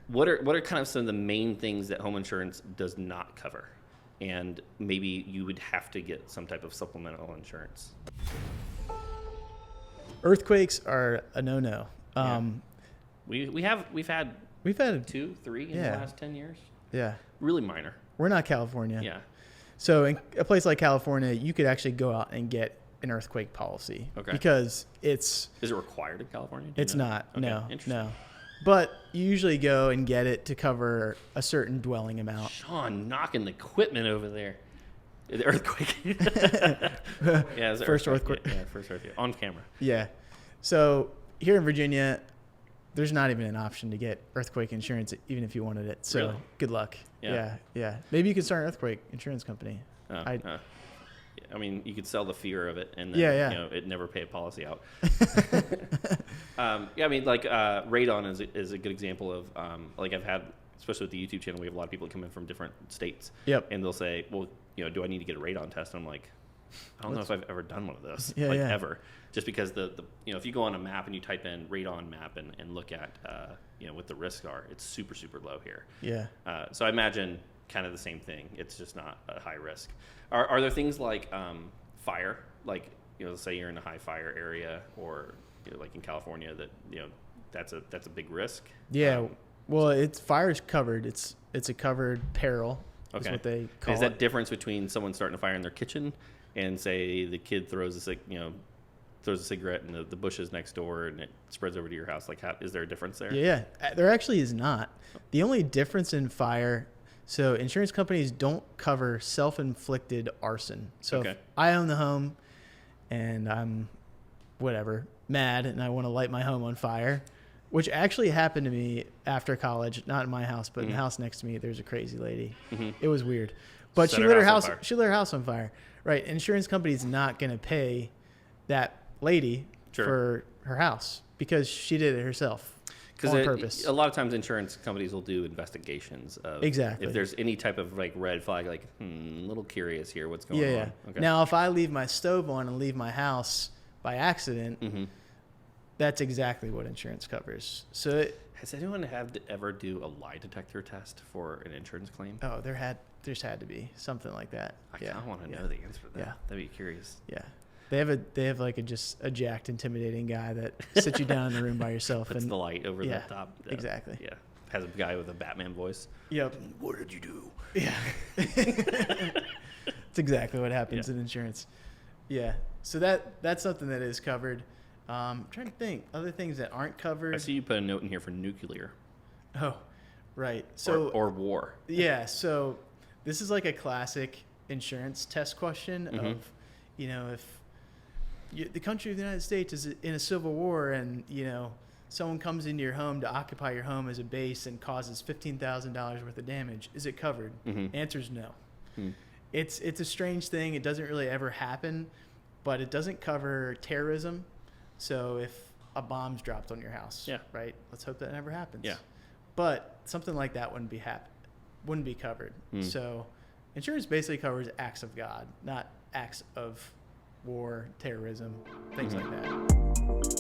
What are kind of some of the main things that home insurance does not cover? And maybe you would have to get some type of supplemental insurance. Earthquakes are a no-no. We've had 2, 3 in the last 10 years. Yeah. Really minor. We're not California. Yeah. So in a place like California, you could actually go out and get an earthquake policy. Okay. Because it's... Is it required in California? It's not. Okay. No. Interesting. No. But you usually go and get it to cover a certain dwelling amount. Sean knocking the equipment over there. The earthquake. Yeah, first earthquake. Yeah, first earthquake. On camera. Yeah. So here in Virginia, there's not even an option to get earthquake insurance, even if you wanted it. So really? Good luck. Yeah. Yeah. Maybe you could start an earthquake insurance company. I mean, you could sell the fear of it, and then it never pay a policy out. I mean, like Radon is a good example of like I've had, especially with the YouTube channel, we have a lot of people that come in from different states. Yep. And they'll say, well, do I need to get a Radon test? And I'm like, I don't know if I've ever done one of those, ever. Just because the if you go on a map and you type in Radon map and look at what the risks are, it's super, super low here. Yeah. So I imagine kind of the same thing. It's just not a high risk. Are there things like fire, like let's say you're in a high fire area, or like in California that that's a big risk? Yeah. Well, fire's covered. It's a covered peril. Okay. Is what they call it. Is that difference between someone starting a fire in their kitchen and say the kid throws a cigarette in the bushes next door and it spreads over to your house? Like, is there a difference there? Yeah, there actually is not. The only difference in fire, so insurance companies don't cover self-inflicted arson. So if I own the home and I'm mad and I want to light my home on fire, which actually happened to me after college, not in my house, but in the house next to me, there's a crazy lady. Mm-hmm. It was weird. But she lit her house on fire. Right. Insurance company's not going to pay that lady for her house because she did it herself on purpose. A lot of times insurance companies will do investigations of if there's any type of like red flag, like a little curious here, what's going on. Yeah. Okay. Now, if I leave my stove on and leave my house by accident, that's exactly what insurance covers. So has anyone had to ever do a lie detector test for an insurance claim? Oh, there's had to be something like that. I kind of want to know the answer to that. Yeah. That'd be curious. Yeah. They have like a jacked, intimidating guy that sits you down in the room by yourself. Puts the light over the top. Exactly. Yeah. Has a guy with a Batman voice. Yep. What did you do? Yeah. It's exactly what happens in insurance. Yeah. So that's something that is covered. I'm trying to think. Other things that aren't covered. I see you put a note in here for nuclear. Oh, right. So or war. Yeah. So this is like a classic insurance test question of, if the country of the United States is in a civil war and, someone comes into your home to occupy your home as a base and causes $15,000 worth of damage, is it covered? Answer is no. It's a strange thing. It doesn't really ever happen, but it doesn't cover terrorism. So if a bomb's dropped on your house, right? Let's hope that never happens. Yeah. But something like that wouldn't be covered. So insurance basically covers acts of God, not acts of war, terrorism, things like that.